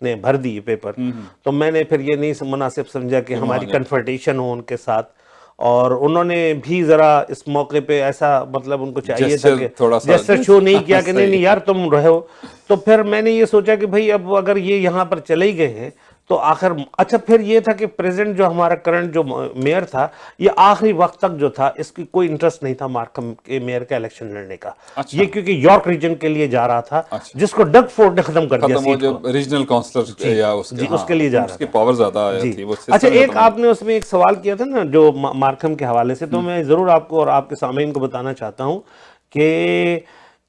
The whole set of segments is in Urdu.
نے بھر دی پیپر، تو میں نے پھر یہ نہیں مناسب سمجھا کہ ہماری کنفرٹیشن ہو ان کے ساتھ، اور انہوں نے بھی ذرا اس موقع پہ ایسا مطلب ان کو چاہیے تھا کہ جیسر شو نہیں کیا کہ نہیں یار تم رہو. تو پھر میں نے یہ سوچا کہ بھئی اب اگر یہ یہاں پر چلے ہی گئے ہیں تو آخر اچھا پھر یہ تھا کہ پریزیڈنٹ جو ہمارا کرنٹ جو میئر تھا یہ آخری وقت تک جو تھا اس کی کوئی انٹرسٹ نہیں تھا مارکھم کے میئر کا الیکشن لڑنے کا. یہ کیونکہ یارک ریجن کے لیے جا رہا تھا جس کو ڈگ فورڈ نے ختم کر دیا سیٹ کو. ریجنل کونسلر یا اس کے لیے جا رہا تھا، پاور زیادہ تھی. اچھا ایک آپ نے اس میں ایک سوال کیا تھا نا جو مارکھم کے حوالے سے، تو میں ضرور آپ کو اور آپ کے سامعین کو بتانا چاہتا ہوں کہ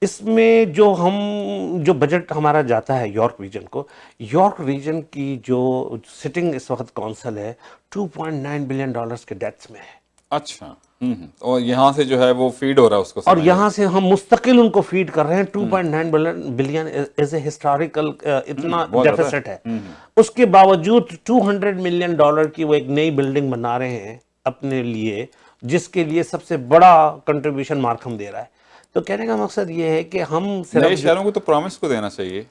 اس میں جو بجٹ ہمارا جاتا ہے یارک ریجن کو، یارک ریجن کی جو سٹنگ اس وقت کونسل ہے 2.9 بلین ڈالرز کے ڈیٹس میں ہے. اچھا اور یہاں سے جو ہے وہ فیڈ ہو رہا ہے اس کو، اور یہاں سے ہم مستقل ان کو فیڈ کر رہے ہیں. 2.9 بلین ایز اے ہسٹوریکل اتنا ڈیفیسٹ ہے. اس کے باوجود 200 ملین ڈالر کی وہ ایک نئی بلڈنگ بنا رہے ہیں اپنے لیے، جس کے لیے سب سے بڑا کنٹریبیوشن مارکھم دے رہا ہے. تو کہنے کا مقصد یہ ہے کہ ہم نئے شہروں کو تو پرومس کو دینا چاہیے.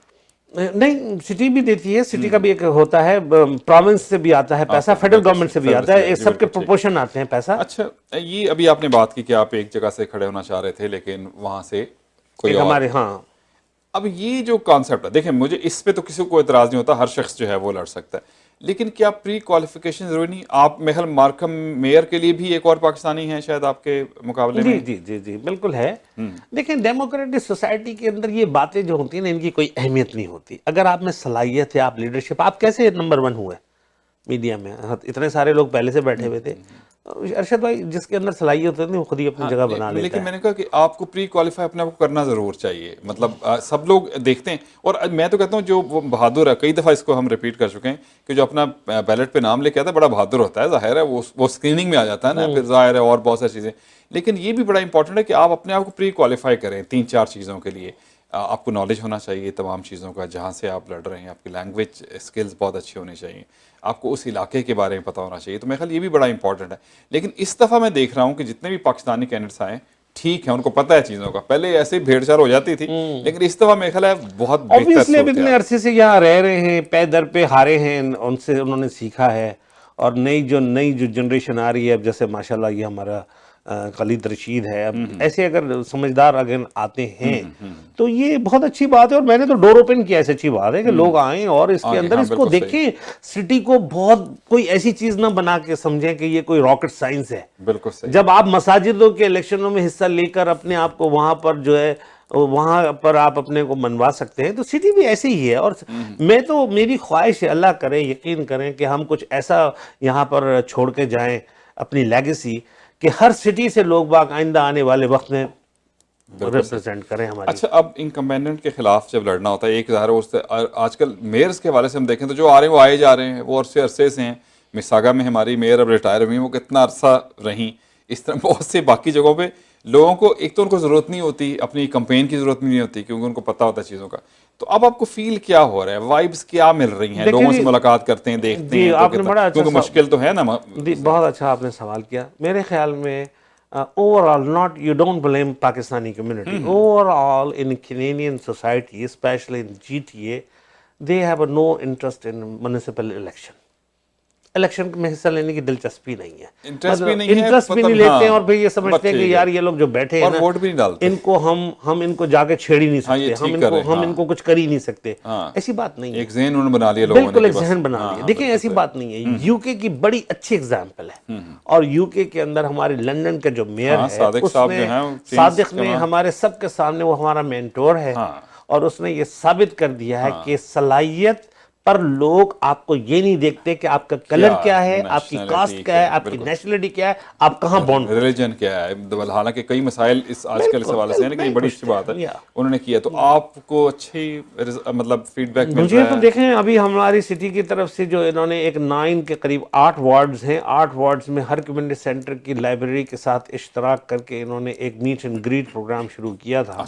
نہیں سٹی بھی دیتی ہے، سٹی کا بھی ایک ہوتا ہے، پروونس سے بھی آتا ہے پیسہ، فیڈرل گورنمنٹ سے بھی آتا ہے، سب کے پروپورشن آتے ہیں پیسہ. اچھا یہ ابھی آپ نے بات کی کہ آپ ایک جگہ سے کھڑے ہونا چاہ رہے تھے لیکن وہاں سے کوئی ہمارے ہاں. اب یہ جو کانسیپٹ ہے دیکھیں مجھے اس پہ تو کسی کو اعتراض نہیں ہوتا، ہر شخص جو ہے وہ لڑ سکتا ہے، لیکن کیا پری کوالیفیکیشن ضروری نہیں؟ آپ میخل مارکھم میئر کے لیے بھی ایک اور پاکستانی ہیں شاید آپ کے مقابلے میں. جی جی جی بالکل ہے. دیکھیں ڈیموکریٹک سوسائٹی کے اندر یہ باتیں جو ہوتی ہیں نا ان کی کوئی اہمیت نہیں ہوتی. اگر آپ میں صلاحیت ہے، آپ لیڈرشپ، آپ کیسے نمبر 1 ہوئے میڈیا میں؟ اتنے سارے لوگ پہلے سے بیٹھے ہوئے تھے. ارشد بھائی جس کے اندر صلاحیت ہوتی ہے وہ خود ہی اپنی جگہ بنا لیتا ہے. لیکن میں نے کہا کہ آپ کو پری کوالیفائی اپنے آپ کو کرنا ضرور چاہیے. مطلب سب لوگ دیکھتے ہیں، اور میں تو کہتا ہوں جو وہ بہادر ہے، کئی دفعہ اس کو ہم ریپیٹ کر چکے ہیں کہ جو اپنا بیلٹ پہ نام لے کے آتا ہے بڑا بہادر ہوتا ہے، ظاہر ہے وہ اسکریننگ میں آ جاتا ہے نا، پھر ظاہر ہے اور بہت ساری چیزیں. لیکن یہ بھی بڑا امپورٹنٹ ہے کہ آپ اپنے آپ کو پری کوالیفائی کریں 3-4 چیزوں کے لیے. آپ کو نالج ہونا چاہیے تمام چیزوں کا جہاں سے آپ لڑ رہے ہیں، آپ کی لینگویج اسکلز بہت اچھی ہونی چاہیے، آپ کو اس علاقے کے بارے میں پتہ ہونا چاہیے. تو میرے خیال یہ بھی بڑا امپورٹنٹ ہے. لیکن اس دفعہ میں دیکھ رہا ہوں کہ جتنے بھی پاکستانی کینڈیڈیٹس آئے ٹھیک ہے، ان کو پتہ ہے چیزوں کا، پہلے ایسے ہی بھیڑ چال ہو جاتی تھی، لیکن اس دفعہ میرے خیال ہے بہت بہتر. اب اتنے عرصے سے یہاں رہ رہے ہیں، پے در پہ ہارے ہیں، ان سے انہوں نے سیکھا ہے. اور نئی جو جنریشن آ رہی ہے، اب جیسے ماشاءاللہ یہ ہمارا خالد رشید ہے، اب ایسے اگر سمجھدار اگر آتے ہیں تو یہ بہت اچھی بات ہے. اور میں نے تو ڈور اوپن کیا، ایسی اچھی بات ہے کہ لوگ آئیں اور اس کے اندر اس کو دیکھیں. سٹی کو بہت کوئی ایسی چیز نہ بنا کے سمجھیں کہ یہ کوئی راکٹ سائنس ہے. بالکل صحیح. جب آپ مساجدوں کے الیکشنوں میں حصہ لے کر اپنے آپ کو وہاں پر جو ہے وہاں پر آپ اپنے کو منوا سکتے ہیں، تو سٹی بھی ایسے ہی ہے. اور میں تو میری خواہش ہے، اللہ کرے یقین کریں کہ ہم کچھ ایسا یہاں پر چھوڑ کے جائیں اپنی لیگیسی کہ ہر سٹی سے لوگ باگ آئندہ آنے والے وقت میں ریپرزینٹ کریں ہماری. اچھا اب انکمبینڈنٹ کے خلاف جب لڑنا ہوتا ہے، ایک ظاہر ہے آج کل میئرز کے حوالے سے ہم دیکھیں تو جو آ رہے ہیں وہ آئے جا رہے ہیں، وہ عرصے سے ہیں. مساگا میں ہماری میئر اب ریٹائر ہوئی، وہ کتنا عرصہ رہیں. اس طرح بہت سے باقی جگہوں پہ لوگوں کو ایک تو ان کو ضرورت نہیں ہوتی، اپنی کمپین کی ضرورت نہیں ہوتی کیونکہ ان کو پتہ ہوتا ہے چیزوں کا. تو اب آپ کو فیل کیا ہو رہا ہے، وائبس کیا مل رہی ہیں؟ لوگوں سے ملاقات کرتے ہیں، دیکھتے ہیں کیونکہ مشکل تو ہے نا. بہت اچھا آپ نے سوال کیا. میرے خیال میں overall, not you don't blame Pakistani community. Overall in Canadian society, especially in GTA, they have no interest in municipal election. Election میں حصہ لینے کی دلچسپی نہیں ہے، انٹرسٹ بھی نہیں لیتے ہیں، اور پھر یہ سمجھتے ہیں کہ یار یہ لوگ جو بیٹھے ہیں ووٹ بھی نہیں ڈالتے، ان کو ہم ان کو جا کے چھیڑ ہی نہیں سکتے، ہم ان کو کچھ کر ہی نہیں سکتے. ایسی بات نہیں ہے. ایک ذہن انہوں نے بنا لیا لوگوں نے، بالکل ایک ذہن بنا لیا. دیکھیں ایسی بات نہیں ہے. یو کے کی بڑی اچھی اگزامپل ہے، اور یو کے اندر ہمارے لنڈن کے جو میئر ہے صادق نے ہمارے سب کے سامنے، وہ ہمارا مینٹور ہے، اور اس نے یہ ثابت کر دیا ہے کہ صلاحیت پر لوگ آپ کو یہ نہیں دیکھتے کہ آپ کا کلر کیا ہے، آپ کی کاسٹ کیا ہے، آپ کی نیشنلٹی کیا ہے، آپ کہاں بورن، ریلیجن کیا ہے. حالانکہ کئی مسائل اس آج کل اس حوالے سے ہیں، لیکن یہ بڑی اچھی بات ہے انہوں نے کیا. تو آپ کو اچھی مطلب فیڈ بیک مل رہا ہے؟ مجھے تو دیکھیں ابھی ہماری سٹی کی طرف سے جو انہوں نے ایک 9 کے قریب 8 وارڈز ہیں، 8 وارڈز میں ہر کمیونٹی سینٹر کی لائبریری کے ساتھ اشتراک کر کے انہوں نے ایک میٹ اینڈ گریٹ پروگرام شروع کیا تھا.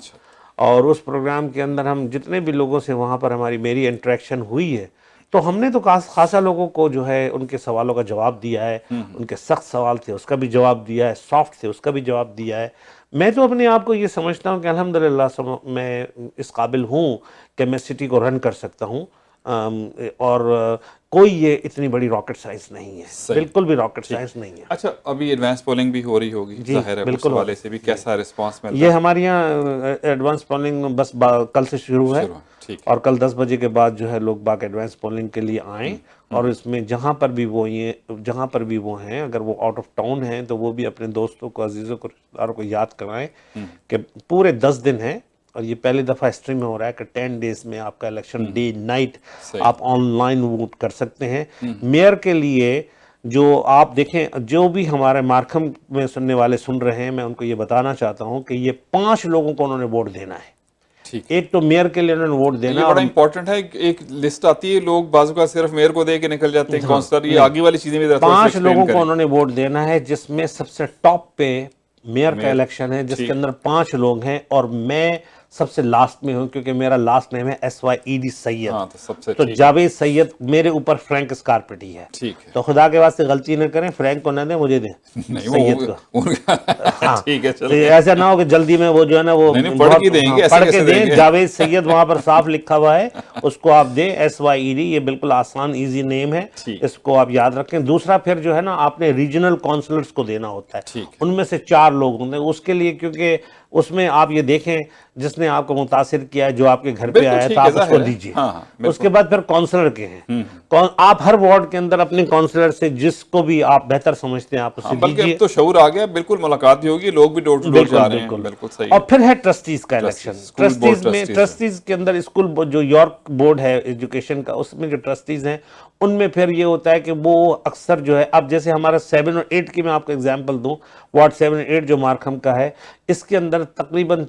اور اس پروگرام کے اندر ہم جتنے بھی لوگوں سے وہاں پر ہماری میری انٹریکشن ہوئی ہے، تو ہم نے تو خاصا لوگوں کو جو ہے ان کے سوالوں کا جواب دیا ہے. ان کے سخت سوال تھے اس کا بھی جواب دیا ہے، سافٹ تھے اس کا بھی جواب دیا ہے. میں تو اپنے آپ کو یہ سمجھتا ہوں کہ الحمدللہ میں اس قابل ہوں کہ میں سٹی کو رن کر سکتا ہوں. اور کوئی یہ اتنی بڑی راکٹ سائنس نہیں ہے، بالکل بھی راکٹ سائنس نہیں ہے۔ اچھا ابھی ایڈوانس پولنگ بھی ہو رہی ہوگی ظاہر ہے، اس حوالے سے بھی کیسا رسپانس ملتا ہے؟ یہ ہمارے یہاں ایڈوانس پولنگ بس کل سے شروع ہے، اور کل 10 بجے کے بعد جو ہے لوگ باغ ایڈوانس پولنگ کے لیے آئیں، اور اس میں جہاں پر بھی وہ ہیں، اگر وہ آؤٹ آف ٹاؤن ہیں تو وہ بھی اپنے دوستوں کو، عزیزوں کو، رشتہ داروں کو یاد کرائیں کہ پورے 10 دن ہیں، اور یہ پہلی دفعہ ہسٹری میں ہو رہا ہے کہ 10 ڈیز میں آپ کا الیکشن ڈے نائٹ آپ آن لائن ووٹ کر سکتے ہیں۔ میئر کے لیے جو آپ دیکھیں، جو بھی ہمارے مارکھم میں سننے والے سن رہے ہیں، میں ان کو یہ بتانا چاہتا ہوں کہ یہ 5 لوگوں کو انہوں نے ووٹ دینا ہے۔ ایک تو میئر کے لیے انہوں نے ووٹ دینا، یہ بڑا امپورٹنٹ ہے، ایک لسٹ آتی ہے، لوگ بعض اوقات صرف میئر کو دے کے نکل جاتے ہیں، کونسلر، یہ آگے والی چیزیں بھی 5 لوگوں کو انہوں نے ووٹ دینا ہے، جس میں سب سے ٹاپ پہ میئر کا الیکشن ہے، جس کے اندر 5 لوگ ہیں، اور میں سب سے لاسٹ میں ہوں کیونکہ میرا لاسٹ نیم ہے SYED سید، تو جاوید سید میرے اوپر فرینک اسکارپٹی ہے، تو خدا کے واسطے غلطی نہ کریں، فرینک کو نہ دیں، مجھے دیں سید کو۔ ایسا نہ ہو کہ جلدی میں وہ جو ہے نا وہ پڑھ کے دیں، جاوید سید وہاں پر صاف لکھا ہوا ہے، اس کو آپ دیں SYED، یہ بالکل آسان ایزی نیم ہے، اس کو آپ یاد رکھیں۔ دوسرا پھر جو ہے نا آپ نے ریجنل کونسلرز کو دینا ہوتا ہے، ان میں سے 4 لوگ ہوں گے اس کے لیے، کیونکہ اس میں آپ یہ دیکھیں جس نے آپ کو متاثر کیا ہے، جو آپ کے گھر پہ آیا ہے، تو آپ اس کو دیجئے۔ اس کے بعد پھر کونسلر کے ہیں، آپ ہر وارڈ کے اندر اپنے کونسلر سے جس کو بھی آپ بہتر سمجھتے ہیں آپ اسے دیجئے۔ بلکہ اب تو شعور آ گیا، بالکل ملاقات بھی ہوگی، لوگ بھی ڈور ٹو ڈور جا رہے ہیں، بالکل صحیح۔ اور پھر ہے ٹرسٹیز کا الیکشن، ٹرسٹیز کے اندر اسکول جو یارک بورڈ ہے ایجوکیشن کا، اس میں جو ٹرسٹیز ہیں ان میں پھر یہ ہوتا ہے کہ وہ اکثر جو ہے، اب جیسے ہمارا 7 اور 8 کی میں آپ کو اگزامپل دوں، وارڈ 7 اور 8 جو مارکھم کا ہے، اس کے اندر تقریباً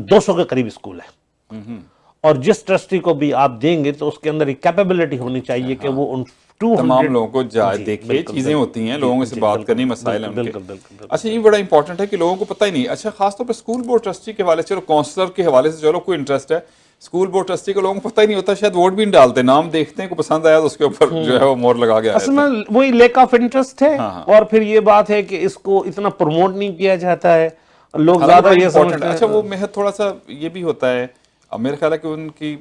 200 کے قریب اسکول ہے، اور جس ٹرسٹی کو بھی آپ دیں گے تو اس کے اندر ایک کیپیبلٹی ہونی چاہیے کہ وہ ان تمام لوگوں کو جائے دیکھے، چیزیں ہوتی ہیں، لوگوں سے بات کرنی، مسائل ہیں ان کے۔ اچھا یہ بڑا امپورٹنٹ ہے کہ لوگوں کو پتہ ہی نہیں۔ اچھا خاص طور پہ اسکول بورڈ ٹرسٹی کے حوالے سے، چلو کونسلر کے حوالے سے چلو کوئی انٹرسٹ ہے، اسکول بورڈ ٹرسٹی کو لوگوں کو پتہ ہی نہیں ہوتا، شاید ووٹ بھی نہیں ڈالتے، نام دیکھتے ہیں، کو پسند آیا تو اس کے اوپر جو ہے وہ مور لگا گیا۔ اصل میں وہی لیک آف انٹرسٹ ہے، اور پھر یہ بات ہے کہ اس کو اتنا پروموٹ نہیں کیا جاتا ہے، لوگ زیادہ یہ سمجھتے ہیں۔ اچھا وہ محض تھوڑا سا یہ بھی ہوتا ہے، میرے خیال ہے کہ ان کی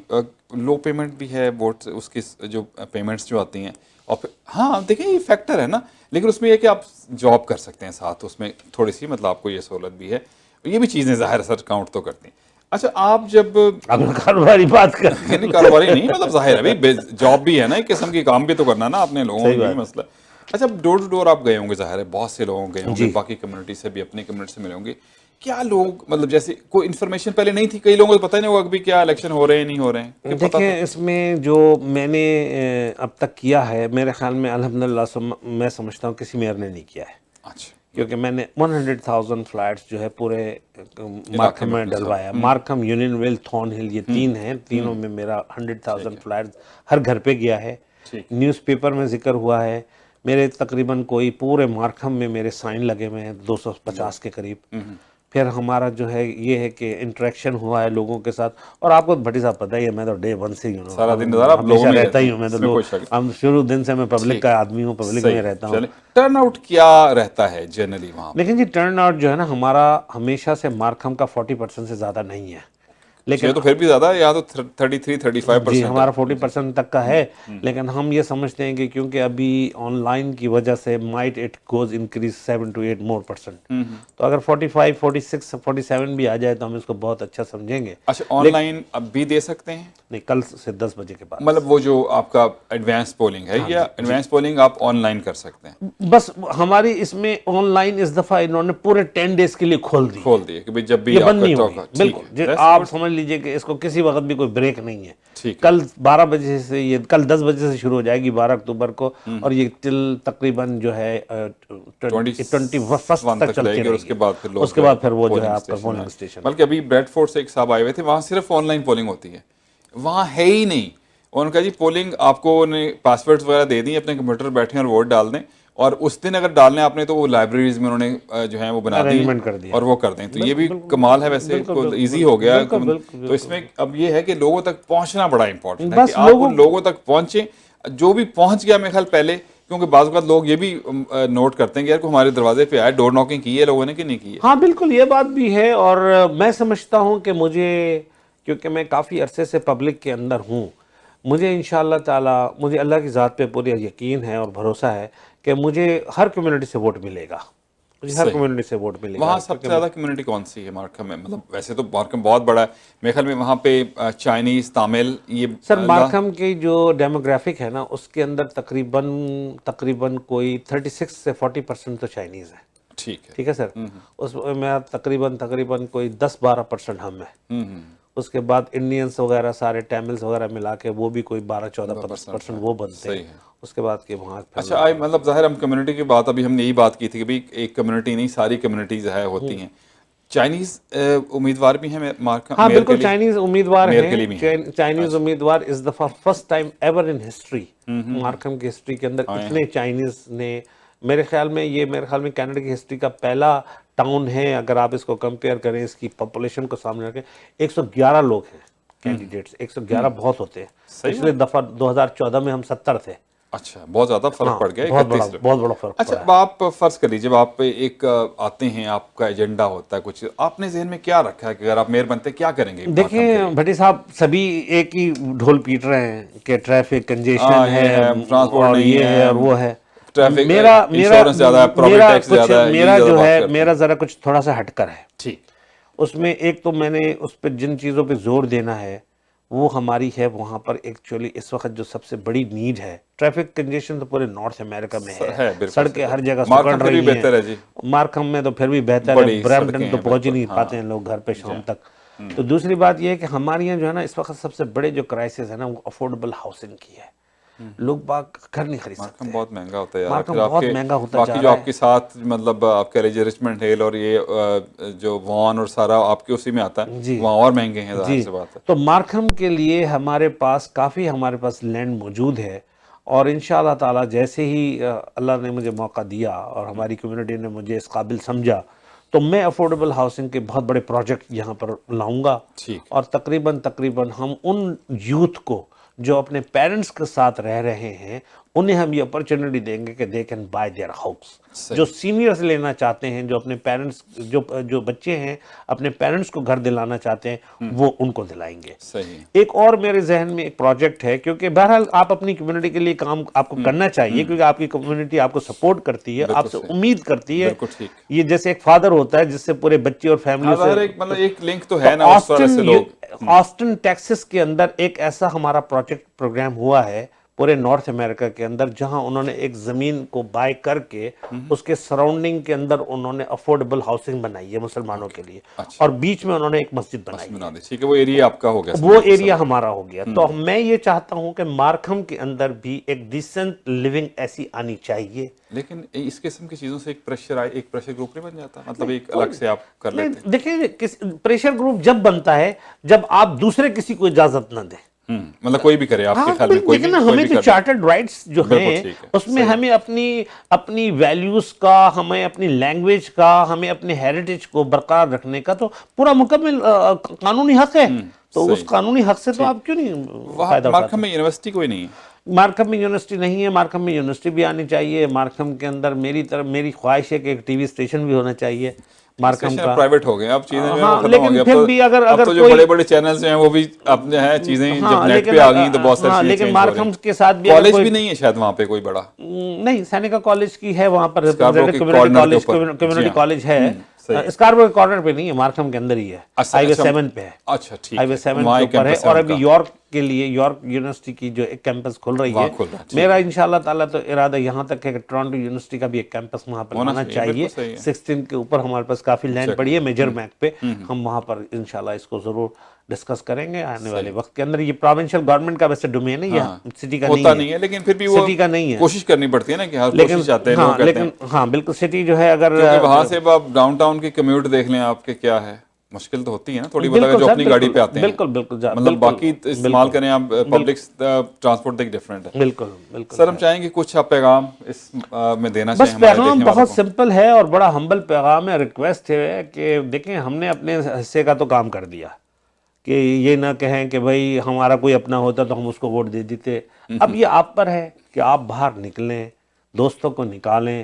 لو پیمنٹ بھی ہے ووٹ، اس کی جو پیمنٹس جو آتی ہیں، اور پھر ہاں دیکھیں یہ فیکٹر ہے نا، لیکن اس میں یہ کہ آپ جاب کر سکتے ہیں ساتھ، اس میں تھوڑی سی مطلب آپ کو یہ سہولت بھی ہے، یہ بھی چیزیں ظاہر سر کاؤنٹ تو کرتی ہیں۔ اچھا آپ جب کاروباری بات کرتے ہیں، کاروباری نہیں مطلب ظاہر ہے جاب بھی ہے نا، ایک قسم کی کام بھی تو کرنا نا اپنے لوگوں کا بھی مسئلہ۔ اچھا ڈور ٹو ڈور آپ گئے ہوں گے، ظاہر ہے بہت سے لوگ گئے ہوں گے، باقی کمیونٹی سے بھی، اپنی کمیونٹی سے ملے ہوں گے، کیا لوگ مطلب جیسے کوئی انفارمیشن پہلے نہیں تھی، کئی لوگوں کو پتہ نہیں ہوگا کہ کیا الیکشن ہو رہے ہیں نہیں ہو رہے ہیں؟ دیکھیں اس میں جو میں نے اب تک کیا ہے، میرے خیال میں الحمدللہ میں سمجھتا ہوں کسی میئر نے نہیں کیا ہے، اچھا کیونکہ میں نے 100,000 فلیٹس جو ہے پورے مارکھم میں ڈلوایا، مارکھم، یونین ویل، تھورن ہل، یہ 3 ہیں، تینوں میں میرا 100,000 فلیٹس ہر گھر پہ گیا ہے، نیوز پیپر میں ذکر ہوا ہے، میرے تقریباً کوئی پورے مارکھم میں میرے سائن لگے ہوئے ہیں 250 کے قریب۔ پھر ہمارا جو ہے یہ ہے کہ انٹریکشن ہوا ہے لوگوں کے ساتھ، اور آپ کو بھٹی صاحب پتہ ہی ہے میں تو ڈے 1 سے ہی ہوں، سارا دن ہمیشہ رہتا ہی ہوں، میں تو ہم شروع دن سے میں پبلک کا آدمی ہوں، پبلک میں رہتا ہوں۔ ٹرن آؤٹ کیا رہتا ہے جنرلی وہاں؟ لیکن جی ٹرن آؤٹ جو ہے نا ہمارا ہمیشہ سے مارکھم کا 40% سے زیادہ نہیں ہے، لیکن تو پھر بھی زیادہ ہے، یہاں تو 33-35%، جی ہمارا 40% تک کا ہے، لیکن ہم یہ سمجھتے ہیں کہ کیونکہ ابھی آن لائن کی وجہ سے might it goes increase 7 to 8%، تو اگر 45, 46, 47 بھی آ جائے تو ہم اس کو بہت اچھا سمجھیں گے۔ اچھا آن لائن اب بھی دے سکتے ہیں؟ نہیں، کل سے 10 بجے کے بعد، مطلب وہ جو آپ کا ایڈوانس پولنگ ہے، یا ایڈوانس پولنگ آپ آن لائن کر سکتے ہیں؟ بس ہماری اس میں آن لائن اس دفعہ انہوں نے پورے 10 days کے لیے کھول دی کہ جب بھی یہ بند نہیں ہوگی، بالکل آپ سمجھ لیجئے کہ اس کو کسی وقت بھی کوئی بریک نہیں ہے۔ کل 12 بجے سے، یہ کل 10 بجے سے شروع ہو جائے گی 12 اکتوبر کو، اور یہ تل تقریباً جو ہے 21 تک چلتی رہے گی، اس کے بعد پھر وہ جو ہے آپ کا پولنگ اسٹیشن۔ بلکہ ابھی بریڈ فورڈ سے ایک صاحب آئے ہوئے تھے، وہاں صرف آن لائن پولنگ ہوتی ہے، وہاں ہے ہی نہیں، ان کا جی پولنگ آپ کو پاس ورڈز وغیرہ دے دیں، اپنے کمپیوٹر بیٹھیں اور ووٹ ڈال دیں، اور اس دن اگر ڈالنے آپ نے تو وہ لائبریریز میں انہوں نے جو ہیں وہ بنا دی اور وہ کر دیں، تو یہ بھی کمال ہے، ویسے ایزی ہو گیا۔ تو اس میں اب یہ ہے کہ لوگوں تک پہنچنا بڑا امپورٹنٹ ہے، کہ آپ ان لوگوں تک پہنچیں، جو بھی پہنچ گیا میرے خیال پہلے، کیونکہ بعض اوقات لوگ یہ بھی نوٹ کرتے ہیں کہ یار کو ہمارے دروازے پہ آئے، ڈور ناکنگ کی ہے لوگوں نے کہ نہیں کی ہے۔ ہاں بالکل یہ بات بھی ہے، اور میں سمجھتا ہوں کہ مجھے، کیونکہ میں کافی عرصے سے پبلک کے اندر ہوں، مجھے انشاءاللہ تعالی مجھے اللہ کی ذات پہ پورا یقین ہے اور بھروسہ ہے کہ مجھے ہر کمیونٹی سے ووٹ ملے گا، مجھے ہر صحیح۔ کمیونٹی سے ووٹ ملے گا۔ وہاں سب سے زیادہ کمیونٹی کون سی ہے مارکھم میں؟ مطلب ویسے تو مارکھم بہت بڑا ہے، میرے خیال میں وہاں پہ چائنیز، تامل، یہ سر مارکھم کی جو ڈیموگرافک ہے نا اس کے اندر تقریباً کوئی 36 سے 40% تو چائنیز ہے، ٹھیک ہے، ٹھیک ہے سر، اس میں تقریباً کوئی 10-12% ہم ہیں، اس کے بعد انڈینس وغیرہ سارے ٹیملز وغیرہ ملا کے وہ بھی کوئی 12-14% وہ بنتے ہیں، اس کے بعد کہ وہاں پھر اچھا مطلب ظاہر ہم کمیونٹی کی بات، ابھی ہم نے یہی بات کی تھی کہ بھئی ایک کمیونٹی نہیں، ساری کمیونٹیز ہوتی ہیں۔ چائنیز امیدوار بھی ہیں مارکھم ہاں میئر کے بالکل لیے؟ چائنیز امیدوار میئر کے ہیں، لیے بھی ہیں؟ چائنیز امیدوار اس دفعہ first time ever in history, Markham کی ہسٹری کے اندر اتنے چائنیز نے، میرے خیال میں کینیڈا کی ہسٹری کا پہلا ٹاؤن ہے، اگر آپ اس کو کمپیئر کریں اس کی پاپولیشن کو سامنے رکھیں، 111 لوگ ہیں کینڈیڈیٹس، 111 بہت ہوتے ہیں، پچھلے دفعہ 2014 میں ہم 70 تھے۔ اچھا، بہت زیادہ فرق پڑ گیا، بہت 31 لوگ۔ بڑا فرق اچھا، پڑا ہے۔ اب آپ فرض کر لیجیے، جب آپ ایک آتے ہیں، آپ کا ایجنڈا ہوتا ہے کچھ، آپ نے ذہن میں کیا رکھا ہے کہ اگر آپ میئر بنتے کیا کریں گے مارکھم کے دیکھیں لیے؟ بھٹی صاحب، سبھی ایک ہی ڈھول پیٹ رہے ہیں کہ ٹریفک کنجیشن یہ ہے، ٹرانسپورٹ اور نہیں یہ ہے اور وہ ہے۔ ٹریفک، میرا انشورنس زیادہ ہے، پراپرٹی ٹیکس زیادہ ہے، یہی میرا زیادہ جو بات ہے کرتے ہیں۔ میرا ذرا کچھ تھوڑا سا ہٹ کر ہے، ٹھیک۔ اس میں ایک تو میں نے اس پہ جن چیزوں پہ زور دینا ہے وہ ہماری ہے وہاں پر ایکچولی اس وقت جو سب سے بڑی نیڈ ہے، ٹریفک کنجیشن تو پورے نارتھ امریکہ میں ہے، بالکل سڑکیں صحیح۔ ہر جگہ مارکھم سکڑ پھر بھی رہی ہیں، بہتر ہے جی، مارکھم میں تو پھر بھی بہتر ہے، بڑی برمپٹن سڑکیں تو ہیں، پہنچ ہی بالکل، نہیں ہاں پاتے ہیں لوگ گھر پہ شام تک۔ تو دوسری بات یہ ہے کہ ہمارے یہاں جو ہے نا اس وقت سب سے بڑے جو کرائسس ہے نا وہ افورڈیبل ہاؤسنگ کی ہے، لوگ باغ گھر نہیں خرید سکتے، مارکھم بہت مہنگا ہوتا ہے یار، پھر مارکھم آپ بہت کے مہنگا ہوتا باقی جا جو رہا آپ کے ہے۔ ساتھ مطلب آپ کہہ لیجیے رچمنڈ ہل اور یہ جو وان اور سارا آپ کے اسی میں آتا ہے، جی وہاں اور مہنگے ہیں، ظاہر جی، سی بات ہے۔ تو مارکھم کے لیے ہمارے پاس لینڈ موجود ہے، اور انشاءاللہ تعالی جیسے ہی اللہ نے مجھے موقع دیا اور ہماری کمیونٹی نے مجھے اس قابل سمجھا تو میں افورڈیبل ہاؤسنگ کے بہت بڑے پروجیکٹ یہاں پر لاؤں گا، ٹھیک اور تقریباً ہم ان یوتھ کو جو اپنے پیرنٹس کے ساتھ رہ رہے ہیں انہیں ہم یہ اپرچونٹی دیں گے کہ they can buy their house, جو سینئرز لینا چاہتے ہیں، جو اپنے پیرنٹس جو بچے ہیں اپنے پیرنٹس کو گھر دلانا چاہتے ہیں وہ ان کو دلائیں گے۔ صحیح۔ ایک اور میرے ذہن میں ایک پروجیکٹ ہے، کیونکہ بہرحال آپ اپنی کمیونٹی کے لیے کام آپ کو کرنا چاہیے، کیونکہ آپ کی کمیونٹی آپ کو سپورٹ کرتی ہے، بالکل آپ سے صحیح، امید کرتی ہے، بالکل ٹھیک۔ یہ جیسے ایک فادر ہوتا ہے جس سے پورے بچے اور ہاں فیملی سے۔ ظاہر ایک مطلب ایک لنک تو تو ہے نا اس طرح سے لوگ۔ آسٹن ٹیکسس کے اندر ایک ایسا ہمارا پروگرام ہوا ہے پورے نارتھ امریکہ کے اندر، جہاں انہوں نے ایک زمین کو بائی کر کے اس کے سراؤنڈنگ کے اندر انہوں نے افورڈیبل ہاؤسنگ بنائی ہے مسلمانوں کے لیے، اچھا، اور بیچ میں انہوں نے ایک مسجد بس بنائی بنا ہے، دے، ٹھیک ہے، وہ ایریا آپ کا ہو گیا، وہ ایریا ہمارا ہو گیا۔ تو میں یہ چاہتا ہوں کہ مارکھم کے اندر بھی ایک ڈیسنٹ لیونگ ایسی آنی چاہیے۔ لیکن اس قسم کی چیزوں سے ایک پریشر گروپ نہیں بن جاتا؟ مطلب ایک الگ سے آپ کر لیتے ہیں؟ دیکھیں پریشر گروپ جب بنتا ہے جب آپ دوسرے کسی کو اجازت نہ دیں۔ مطلب کوئی بھی کرے آپ کے ہاں خیال میں، کوئی دیکھیں بھی نا، کوئی ہمیں بھی جو کر چارٹرڈ رائٹس جو بالکل ہیں ٹھیک ہے، اس میں صحیح۔ ہمیں اپنی ویلیوز کا، ہمیں اپنی لینگویج کا، ہمیں اپنے ہیریٹیج کو برقرار رکھنے کا تو پورا مکمل قانونی حق ہے، تو اس صحیح، قانونی حق سے تو ٹھیک۔ آپ کیوں نہیں وہاں فائدہ اٹھاتے؟ مارکھم میں یونیورسٹی کوئی نہیں ہے؟ مارکھم میں یونیورسٹی نہیں ہے، مارکھم میں یونیورسٹی بھی آنی چاہیے، مارکھم کے اندر میری خواہش ہے کہ ایک ٹی وی اسٹیشن بھی ہونا چاہیے مارکھم اسٹیشن اب کا۔ پرائیویٹ ہو گئے ہیں، اب چیزیں جو ہیں وہ ہاں ختم ہو لیکن گئی، پھر بھی اب تو جو کوئی، بڑے بڑے چینلز ہیں وہ بھی اب جو ہیں چیزیں جب ہاں نیٹ لیکن پہ آ گئی تو بہت ساری چیزیں چینج ہو رہی مارکھم کے ساتھ ہیں۔ بھی اگر کالج کوئی، بھی نہیں ہے شاید وہاں پہ کوئی بڑا؟ نہیں سینیکا کالج کی ہے وہاں پر، اسکاربرو کے کمیونٹی کارنر کے کالج، اوپر، جی کمیونٹی ہاں، کالج ہے، صحیح۔ اسکاربرو کے کارنر پہ نہیں ہے، مارکھم کے اندر ہی ہے، ہائی وے 7 پہ ہے، اچھا ٹھیک ہائی وے ہے، 7 وہاں کے ایک اوپر ہے، کیمپس اور ان ابھی کا یارک کے لیے یارک یونیورسٹی کی جو ایک کیمپس کھل رہی ہے، وہاں کھل رہا ہے، ٹھیک میرا ہے، انشاءاللہ تعالیٰ تو ارادہ یہاں تک ہے کہ ٹورانٹو یونیورسٹی کا بھی ایک کیمپس وہاں پر ہونا لانا چاہیے، چاہیے، بالکل صحیح ہے۔ 16 کے اوپر ہمارے پاس کافی لینڈ پڑی ہے میجر میک پہ، ہم وہاں پر انشاءاللہ اس کو ضرور ڈسکس کریں گے آنے والے صحیح، وقت کے اندر۔ یہ پروونشل گورنمنٹ کا ویسے ڈومین ہے، یہ ہاں سٹی کا ہوتا نہیں ہے، لیکن پھر بھی وہ سٹی کا نہیں ہے، کوشش کرنی پڑتی ہے نا، کہ ہر لیکن کوشش چاہتے ہیں ہاں لوگ کہتے ہیں، ہاں بالکل سٹی جو ہے اگر، کیونکہ وہاں سے اب آپ ڈاؤن ٹاؤن کی کمیوٹ دیکھ لیں آپ کے کیا ہے، مشکل تو ہوتی ہے نا تھوڑی بہت، اگر بالکل جو سر، اپنی گاڑی پہ آتے ہیں، بالکل مطلب باقی استعمال کریں آپ پبلک ٹرانسپورٹ ایک ڈفرینٹ ہے۔ بالکل سر ہم چاہیں گے کچھ آپ پیغام اس میں دینا چاہیں بس ہمارے پیغام دیکھنے والوں بہت کو؟ سمپل ہے اور بڑا ہمبل پیغام ہے، ریکویسٹ ہے کہ دیکھیں ہم نے اپنے حصے کا تو کام کر دیا، کہ یہ نہ کہیں کہ بھائی ہمارا کوئی اپنا ہوتا تو ہم اس کو ووٹ دے دیتے۔ اب یہ آپ پر ہے کہ آپ باہر نکلیں، دوستوں کو نکالیں،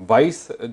22